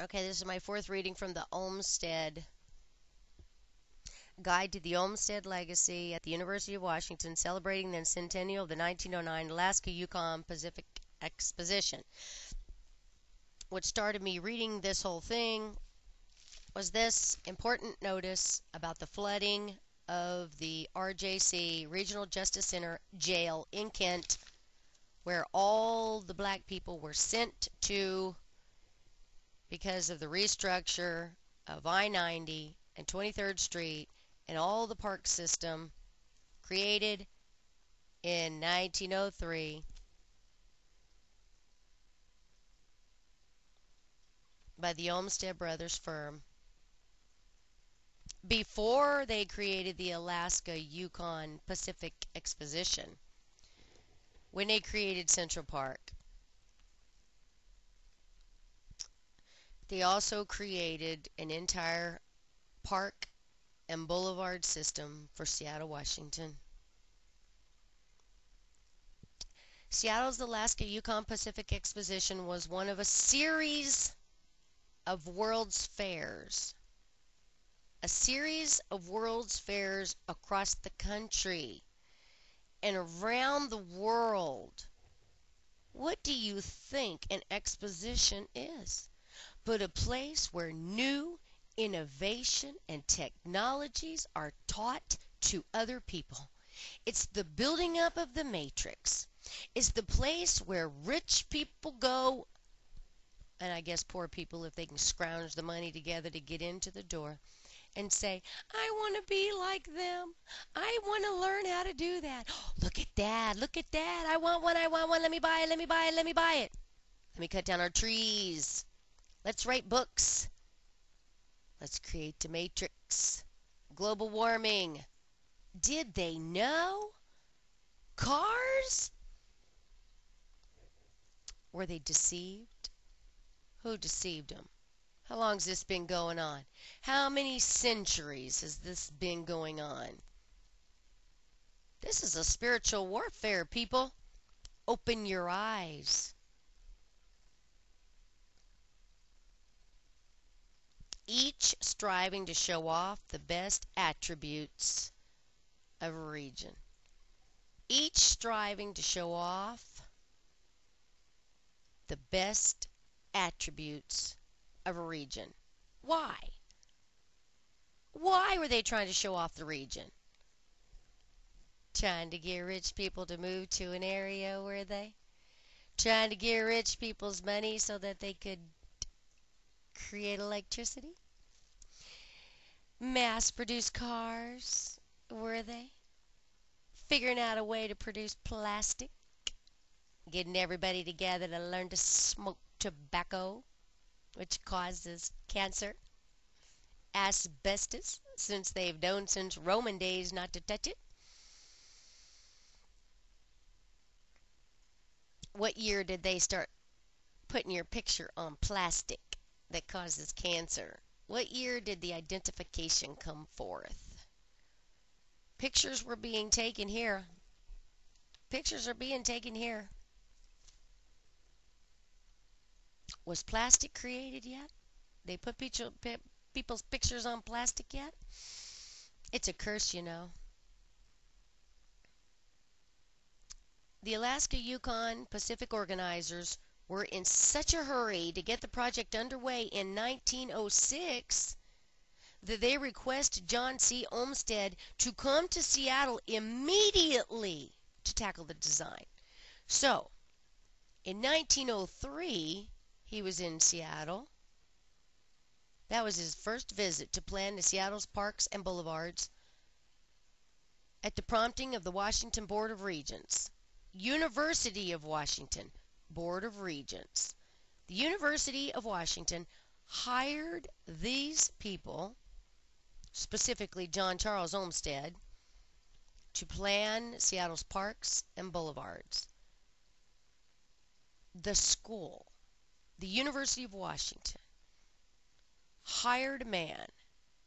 Okay, this is my fourth reading from the Olmsted Guide to the Olmsted Legacy at the University of Washington, celebrating the centennial of the 1909 Alaska Yukon Pacific Exposition. What started me reading this whole thing was this important notice about the flooding of the RJC Regional Justice Center jail in Kent, where all the black people were sent to because of the restructure of I-90 and 23rd Street and all the park system created in 1903 by the Olmsted Brothers firm before they created the Alaska Yukon Pacific Exposition. When they created Central Park, they also created an entire park and boulevard system for Seattle, Washington. Seattle's Alaska Yukon Pacific Exposition was one of a series of World's Fairs. A series of World's Fairs across the country and around the world. What do you think an exposition is but a place where new innovation and technologies are taught to other people? It's the building up of the matrix. It's the place where rich people go, and I guess poor people if they can scrounge the money together to get into the door, and say, I want to be like them. I want to learn how to do that. Oh, look at that. Look at that. I want one. I want one. Let me buy it. Let me buy it. Let me buy it. Let me cut down our trees. Let's write books. Let's create the matrix. Global warming. Did they know? Cars? Were they deceived? Who deceived them? How long has this been going on? How many centuries has this been going on? This is a spiritual warfare, people. Open your eyes. Each striving to show off the best attributes of a region. Each striving to show off the best attributes of a region. Why? Why were they trying to show off the region? Trying to get rich people to move to an area, were they? Trying to get rich people's money so that they could create electricity? Mass produce cars, were they? Figuring out a way to produce plastic? Getting everybody together to learn to smoke tobacco, which causes cancer? Asbestos, since they've known since Roman days not to touch it? What year did they start putting your picture on plastic that causes cancer? What year did the identification come forth? Pictures were being taken here. Pictures are being taken here. Was plastic created yet? They put people's pictures on plastic yet? It's a curse, you know. The Alaska Yukon Pacific organizers were in such a hurry to get the project underway in 1906 that they requested John C. Olmsted to come to Seattle immediately to tackle the design. So, in 1903, he was in Seattle. That was his first visit to plan the Seattle's parks and boulevards at the prompting of the Washington Board of Regents. University of Washington Board of Regents. The University of Washington hired these people, specifically John Charles Olmsted, to plan Seattle's parks and boulevards. The school, the University of Washington, hired a man,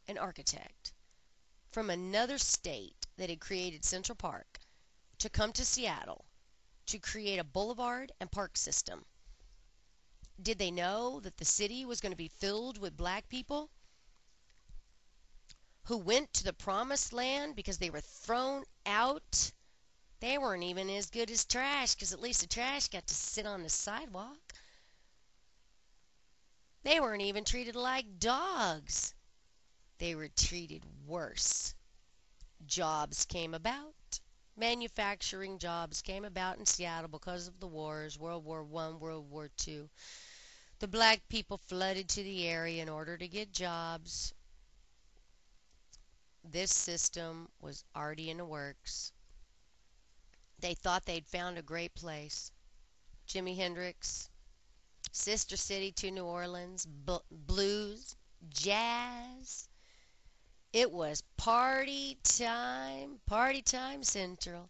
an architect, from another state that had created Central Park to come to Seattle to create a boulevard and park system. Did they know that the city was going to be filled with black people who went to the promised land because they were thrown out? They weren't even as good as trash, because at least the trash got to sit on the sidewalk. They weren't even treated like dogs. They were treated worse. Jobs came about. Manufacturing jobs came about in Seattle because of the wars, World War I, World War II. The black people flooded to the area in order to get jobs. This system was already in the works. They thought they'd found a great place. Jimi Hendrix, sister city to New Orleans, blues, jazz. It was party time central.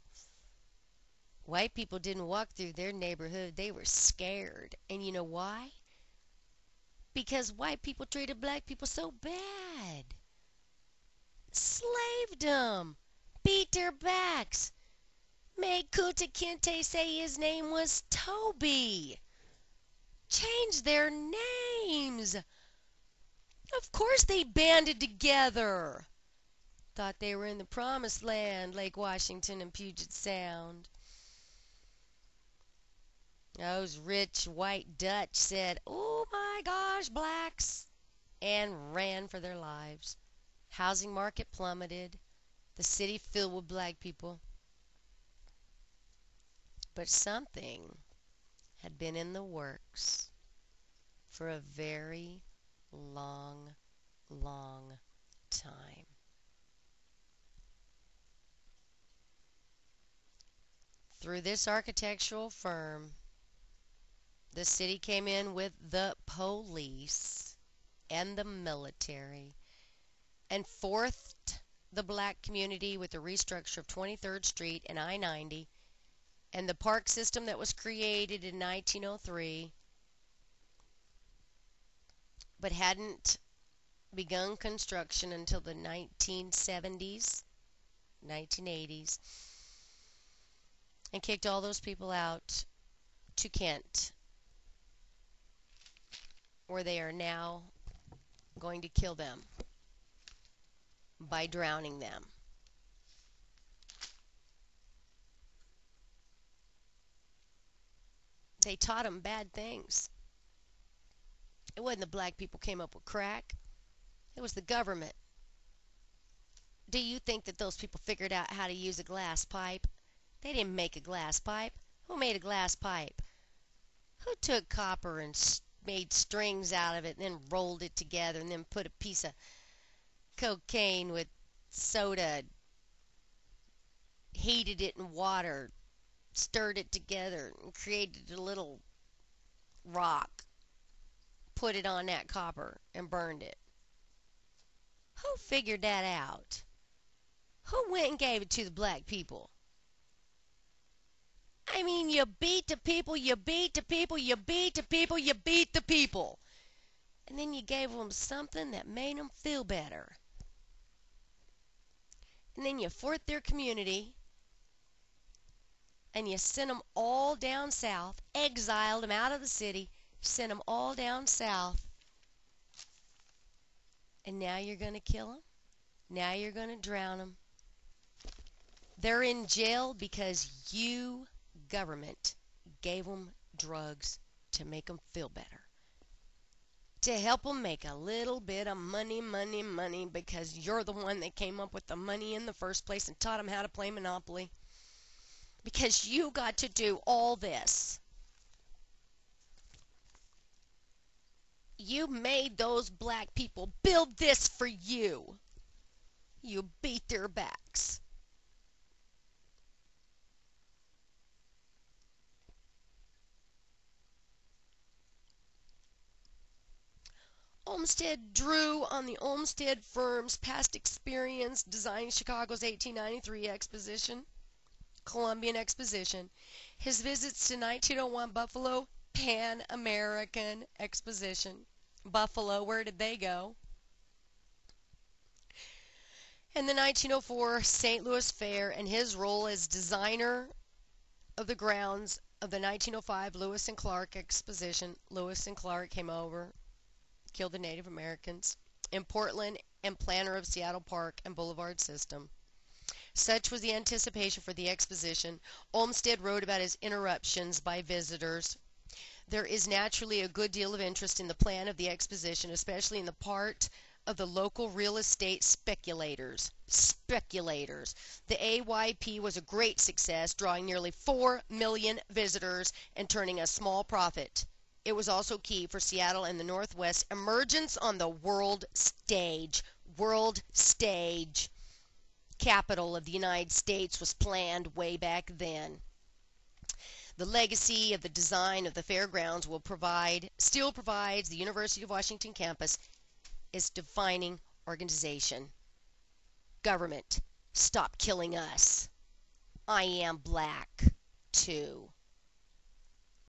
White people didn't walk through their neighborhood. They were scared. And you know why? Because white people treated black people so bad. Slaved them. Beat their backs. Made Kunta Kinte say his name was Toby. Changed their names. Of course they banded together. Thought they were in the promised land, Lake Washington and Puget Sound. Those rich white Dutch said, "Oh my gosh, blacks," and ran for their lives. Housing market plummeted. The city filled with black people. But something had been in the works for a very long, long time. Through this architectural firm, the city came in with the police and the military and forced the black community with the restructure of 23rd Street and I-90 and the park system that was created in 1903 but hadn't begun construction until the 1970s, 1980s, and kicked all those people out to Kent, where they are now going to kill them by drowning them. They taught them bad things. It wasn't the black people came up with crack. It was the government. Do you think that those people figured out how to use a glass pipe? They didn't make a glass pipe. Who made a glass pipe? Who took copper and made strings out of it and then rolled it together and then put a piece of cocaine with soda, heated it in water, stirred it together, and created a little rock, put it on that copper, and burned it? Who figured that out? Who went and gave it to the black people? I mean, you beat the people, you beat the people, you beat the people, you beat the people. And then you gave them something that made them feel better. And then you forced their community, and you sent them all down south, exiled them out of the city, sent them all down south. And now you're going to kill them? Now you're going to drown them? They're in jail because you, government, gave them drugs to make them feel better. To help them make a little bit of money, because you're the one that came up with the money in the first place and taught them how to play Monopoly. Because you got to do all this. You made those black people build this for you. You beat their backs. Olmsted drew on the Olmsted firm's past experience designing Chicago's 1893 Exposition, Columbian Exposition, his visits to 1901 Buffalo Pan American Exposition. Buffalo, where did they go? And the 1904 St. Louis Fair, and his role as designer of the grounds of the 1905 Lewis and Clark Exposition. Lewis and Clark came over, killed the Native Americans in Portland, and planner of Seattle Park and Boulevard system. Such was the anticipation for the exposition. Olmsted wrote about his interruptions by visitors. There is naturally a good deal of interest in the plan of the exposition, especially in the part of the local real estate speculators. The AYP was a great success, drawing nearly 4 million visitors and turning a small profit. It was also key for Seattle and the Northwest's emergence on the world stage. World stage. Capital of the United States was planned way back then. The legacy of the design of the fairgrounds still provides the University of Washington campus its defining organization. Government, stop killing us. I am black, too.